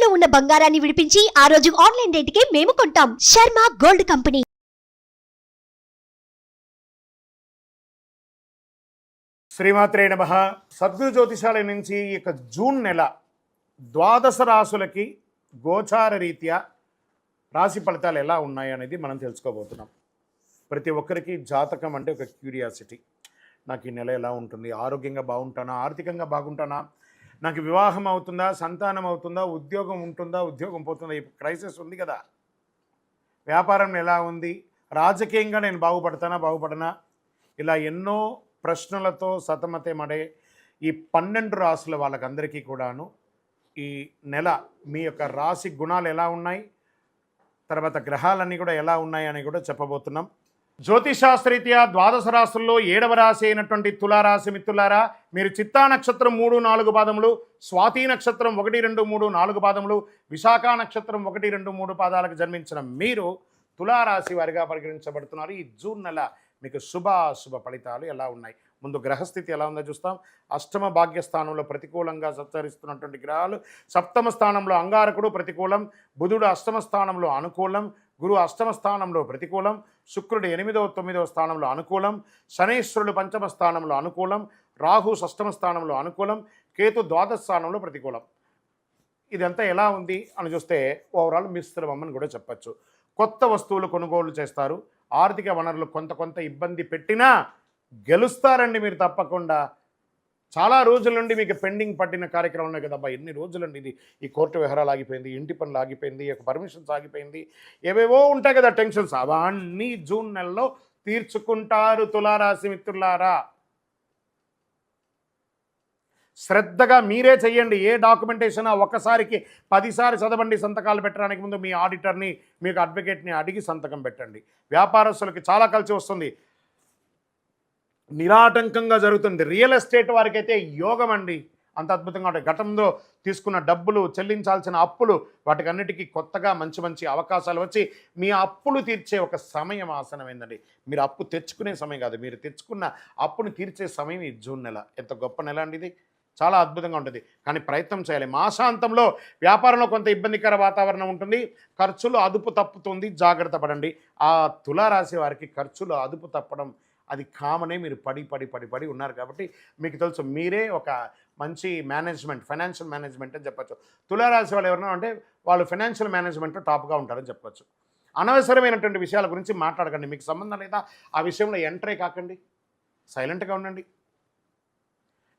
తాకట్టులో ఉన్న బంగారాన్ని విడిపించి ఆ రోజు ఆన్లైన్ రేటుకే మేము కొంటాం. Sharma gold company. శ్రీమాత్రే నమః. సద్గురు జ్యోతిషాలయం నుంచి ఇక జూన్ నెల ద్వాదశ రాశులకి గోచార రీత్యా రాశి ఫలితాలు ఎలా ఉన్నాయి అనేది మనం తెలుసుకోబోతున్నాం. ప్రతి ఒక్కరికి జాతకం అంటే ఒక క్యూరియాసిటీ. నాకు ఈ నెల ఎలా ఉంటుంది, ఆరోగ్యంగా బాగుంటానా, ఆర్థికంగా బాగుంటానా, నాకు వివాహం అవుతుందా, సంతానం అవుతుందా, ఉద్యోగం ఉంటుందా, ఉద్యోగం పోతుందా, ఈ క్రైసిస్ ఉంది కదా, వ్యాపారం ఎలా ఉంది, రాజకీయంగా నేను బాగుపడనా, ఇలా ఎన్నో ప్రశ్నలతో సతమతమడే ఈ 12 రాశుల వాళ్ళకందరికీ కూడాను ఈ నెల మీ యొక్క రాశి గుణాలు ఎలా ఉన్నాయి, తర్వాత గ్రహాలన్నీ కూడా ఎలా ఉన్నాయి అని కూడా చెప్పబోతున్నాం. జ్యోతిషాస్త్రరీత్యా ద్వాదశ రాశుల్లో 7వ రాశి అయినటువంటి తులారాశి మిత్రులారా, మీరు చిత్తా నక్షత్రం 3, 4 పాదములు, స్వాతి నక్షత్రం 1, 2, 3, 4 పాదములు, విశాఖ నక్షత్రం 1, 2, 3 పాదాలకు జన్మించిన మీరు తులారాశి వారిగా పరిగణించబడుతున్నారు. ఈ జూన్ నెల మీకు శుభాశుభ ఫలితాలు ఎలా ఉన్నాయి, ముందు గ్రహస్థితి ఎలా ఉందో చూస్తాం. అష్టమ భాగ్యస్థానంలో ప్రతికూలంగా సంచరిస్తున్నటువంటి గ్రహాలు, సప్తమ స్థానంలో అంగారకుడు ప్రతికూలం, బుధుడు అష్టమ స్థానంలో అనుకూలం, గురు అష్టమ స్థానంలో ప్రతికూలం, శుక్రుడు 8వ 9వ స్థానంలో అనుకూలం, శనైశ్వరుడు పంచమ స్థానంలో అనుకూలం, రాహు షష్టమ స్థానంలో అనుకూలం, కేతు ద్వాదశ స్థానంలో ప్రతికూలం. ఇదంతా ఎలా ఉంది అని చూస్తే ఓవరాల్ మిశ్రమం అని కూడా చెప్పచ్చు. కొత్త వస్తువులు కొనుగోలు చేస్తారు. ఆర్థిక వనరులు కొంత ఇబ్బంది పెట్టినా గెలుస్తారండి మీరు తప్పకుండా. చాలా రోజుల నుండి మీకు పెండింగ్ పట్టిన కార్యక్రమం ఉన్నాయి కదబ్బా, ఎన్ని రోజులండి ఇది, ఈ కోర్టు వ్యవహారాలు ఆగిపోయింది, ఇంటి పనులు ఆగిపోయింది, ఒక పర్మిషన్స్ ఆగిపోయింది, ఏవేవో ఉంటాయి కదా టెన్షన్స్, అవన్నీ జూన్ నెలలో తీర్చుకుంటారు తులారాశి మిత్రులారా. శ్రద్ధగా మీరే చెయ్యండి. ఏ డాక్యుమెంటేషన్ ఒకసారికి 10 సార్లు చదవండి. సంతకాలు పెట్టడానికి ముందు మీ ఆడిటర్ని, మీకు అడ్వకేట్ని అడిగి సంతకం పెట్టండి. వ్యాపారస్తులకి చాలా కలిసి వస్తుంది, నిరాటంకంగా జరుగుతుంది. రియల్ ఎస్టేట్ వారికి అయితే యోగం అండి, అంత అద్భుతంగా ఉంటాయి. గతంలో తీసుకున్న డబ్బులు, చెల్లించాల్సిన అప్పులు, వాటికన్నిటికీ కొత్తగా మంచి అవకాశాలు వచ్చి మీ అప్పులు తీర్చే ఒక సమయం ఆసనమైందండి. మీరు అప్పు తెచ్చుకునే సమయం కాదు, మీరు తెచ్చుకున్న అప్పును తీర్చే సమయం ఈ జూన్ నెల. ఎంత గొప్ప నెల అండి ఇది, చాలా అద్భుతంగా ఉంటుంది. కానీ ప్రయత్నం చేయాలి. మాసాంతంలో వ్యాపారంలో కొంత ఇబ్బందికర వాతావరణం ఉంటుంది, ఖర్చులు అదుపు తప్పుతుంది, జాగ్రత్త పడండి. ఆ తులారాశి వారికి ఖర్చులు అదుపు తప్పడం అది కామనే. మీరు పడి ఉన్నారు కాబట్టి మీకు తెలుసు, మీరే ఒక మంచి మేనేజ్మెంట్, ఫైనాన్షియల్ మేనేజ్మెంట్ అని చెప్పచ్చు. తులారాశి వాళ్ళు ఎవరన్నా అంటే వాళ్ళు ఫైనాన్షియల్ మేనేజ్మెంట్లో టాప్గా ఉంటారని చెప్పచ్చు. అనవసరమైనటువంటి విషయాల గురించి మాట్లాడకండి. మీకు సంబంధం లేదా ఆ విషయంలో ఎంటరే కాకండి, సైలెంట్గా ఉండండి.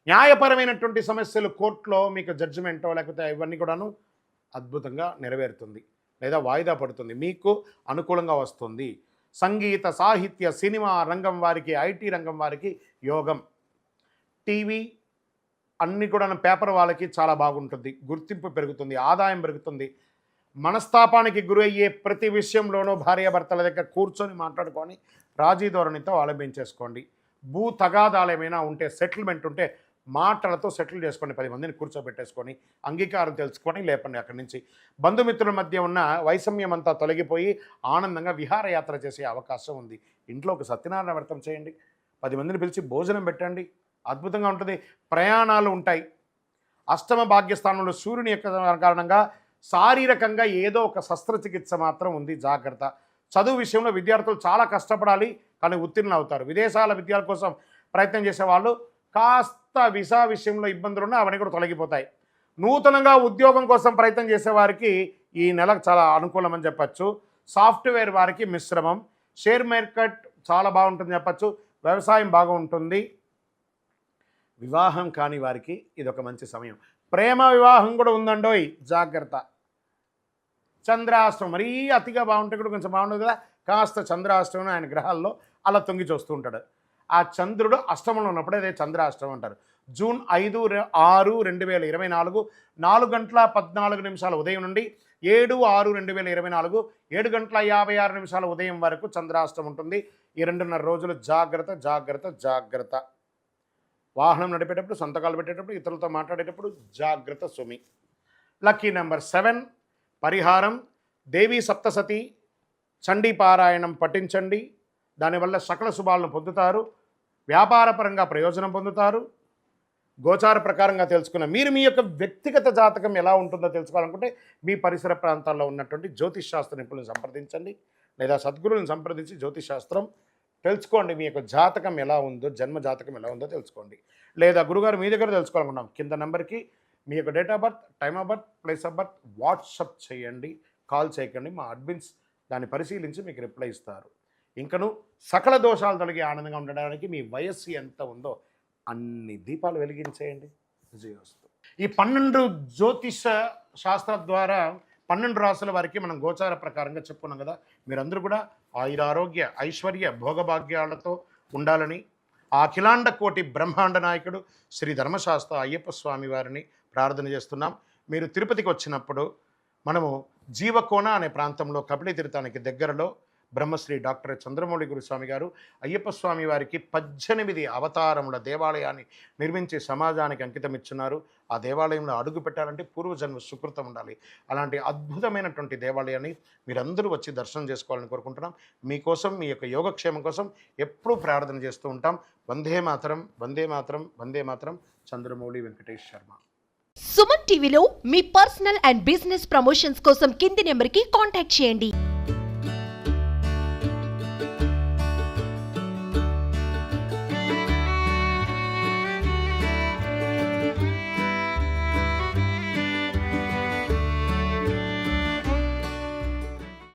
న్యాయపరమైనటువంటి సమస్యలు కోర్టులో మీకు జడ్జిమెంటో లేకపోతే ఇవన్నీ కూడాను అద్భుతంగా నెరవేరుతుంది, లేదా వాయిదా పడుతుంది, మీకు అనుకూలంగా వస్తుంది. సంగీత, సాహిత్య, సినిమా రంగం వారికి, ఐటీ రంగం వారికి యోగం. టీవీ అన్నీ కూడా పేపర్ వాళ్ళకి చాలా బాగుంటుంది, గుర్తింపు పెరుగుతుంది, ఆదాయం పెరుగుతుంది. మనస్తాపానికి గురయ్యే ప్రతి విషయంలోనూ భార్యాభర్తల దగ్గర కూర్చొని మాట్లాడుకొని రాజీ ధోరణితో ఆలంబించేసుకోండి. భూ తగాదాలు ఏమైనా ఉంటే, సెటిల్మెంట్ ఉంటే మాటలతో సెటిల్ చేసుకోండి. 10 మందిని కూర్చోబెట్టేసుకొని అంగీకారం తెలుసుకొని లేపండి అక్కడి నుంచి. బంధుమిత్రుల మధ్య ఉన్న వైషమ్యం అంతా తొలగిపోయి ఆనందంగా విహారయాత్ర చేసే అవకాశం ఉంది. ఇంట్లో ఒక సత్యనారాయణ వ్రతం చేయండి, 10 మందిని పిలిచి భోజనం పెట్టండి, అద్భుతంగా ఉంటుంది. ప్రయాణాలు ఉంటాయి. అష్టమ భాగ్యస్థానంలో సూర్యుని యొక్క కారణంగా శారీరకంగా ఏదో ఒక శస్త్రచికిత్స మాత్రం ఉంది, జాగ్రత్త. చదువు విషయంలో విద్యార్థులు చాలా కష్టపడాలి, కానీ ఉత్తీర్ణులు అవుతారు. విదేశాల విద్యాల కోసం ప్రయత్నం చేసేవాళ్ళు కాస్త వీసా విషయంలో ఇబ్బందులు ఉన్నా అవన్నీ కూడా తొలగిపోతాయి. నూతనంగా ఉద్యోగం కోసం ప్రయత్నం చేసేవారికి ఈ నెలకు చాలా అనుకూలమని చెప్పచ్చు. సాఫ్ట్వేర్ వారికి మిశ్రమం. షేర్ మార్కెట్ చాలా బాగుంటుంది చెప్పచ్చు. వ్యవసాయం బాగా ఉంటుంది. వివాహం కాని వారికి ఇది ఒక మంచి సమయం. ప్రేమ వివాహం కూడా ఉందండోయ్, జాగ్రత్త. చంద్రాష్టమం మరీ అతిగా బాగుంటే కూడా కొంచెం బాగుంటుంది కదా, కాస్త చంద్రాష్టమం ఆయన గ్రహాల్లో అలా తొంగి చూస్తూ ఉంటాడు. ఆ చంద్రుడు అష్టమంలో ఉన్నప్పుడు అదే చంద్రాష్టమం అంటారు. జూన్ 5, 6, 2024 4:14 ఉదయం నుండి 7, 6, 2024 7:56 ఉదయం వరకు చంద్రాష్టమం ఉంటుంది. ఈ 2.5 రోజులు జాగ్రత్త. వాహనం నడిపేటప్పుడు, సంతకాలు పెట్టేటప్పుడు, ఇతరులతో మాట్లాడేటప్పుడు జాగ్రత్త సుమి. Lucky number 7. పరిహారం దేవీ సప్తసతి చండీ పారాయణం పఠించండి. దానివల్ల సకల శుభాలను పొందుతారు, వ్యాపారపరంగా ప్రయోజనం పొందుతారు. గోచార ప్రకారంగా తెలుసుకున్న మీరు మీ యొక్క వ్యక్తిగత జాతకం ఎలా ఉంటుందో తెలుసుకోవాలనుకుంటే మీ పరిసర ప్రాంతాల్లో ఉన్నటువంటి జ్యోతిష్ శాస్త్ర నిపుణులను సంప్రదించండి, లేదా సద్గురువులను సంప్రదించి జ్యోతిష్ శాస్త్రం తెలుసుకోండి. మీ యొక్క జాతకం ఎలా ఉందో, జన్మ జాతకం ఎలా ఉందో తెలుసుకోండి. లేదా గురుగారు మీ దగ్గర తెలుసుకోవాలనుకున్నాం, కింద నెంబర్కి మీ యొక్క date of birth, time of birth, place of birth WhatsApp చేయండి, కాల్ చేయకండి. మా అడ్మిన్స్ దాన్ని పరిశీలించి మీకు రిప్లై ఇస్తారు. ఇంకను సకల దోషాలు తొలగి ఆనందంగా ఉండడానికి మీ వయస్సు ఎంత ఉందో అన్ని దీపాలు వెలిగించేయండి. విజయోస్తు. ఈ 12 జ్యోతిష శాస్త్ర ద్వారా 12 రాసుల వారికి మనం గోచార ప్రకారంగా చెప్పుకున్నాం కదా. మీరందరూ కూడా ఆయురారోగ్య ఐశ్వర్య భోగభాగ్యాలతో ఉండాలని ఆ అఖిలాండ కోటి బ్రహ్మాండ నాయకుడు శ్రీ ధర్మశాస్త్ర అయ్యప్ప స్వామి వారిని ప్రార్థన చేస్తున్నాం. మీరు తిరుపతికి వచ్చినప్పుడు మనము జీవకోన అనే ప్రాంతంలో కపిలి తీర్థానికి దగ్గరలో బ్రహ్మశ్రీ డాక్టర్ చంద్రమౌళి గురుస్వామి గారు అయ్యప్ప స్వామి వారికి 18 అవతారముల దేవాలయాన్ని నిర్మించి సమాజానికి అంకితం ఇచ్చున్నారు. ఆ దేవాలయంలో అడుగు పెట్టాలంటే పూర్వజన్మ సుకృతం ఉండాలి. అలాంటి అద్భుతమైనటువంటి దేవాలయాన్ని మీరందరూ వచ్చి దర్శనం చేసుకోవాలని కోరుకుంటున్నాం. మీకోసం, మీ యొక్క యోగక్షేమం కోసం ఎప్పుడూ ప్రార్థన చేస్తూ ఉంటాం. వందే మాతరం, వందే మాతరం, వందే మాతరం. చంద్రమౌళి వెంకటేష్ శర్మ. సుమన్ టీవీలో మీ పర్సనల్ అండ్ బిజినెస్ ప్రమోషన్స్ కోసం కింది నెంబర్కి కాంటాక్ట్ చేయండి.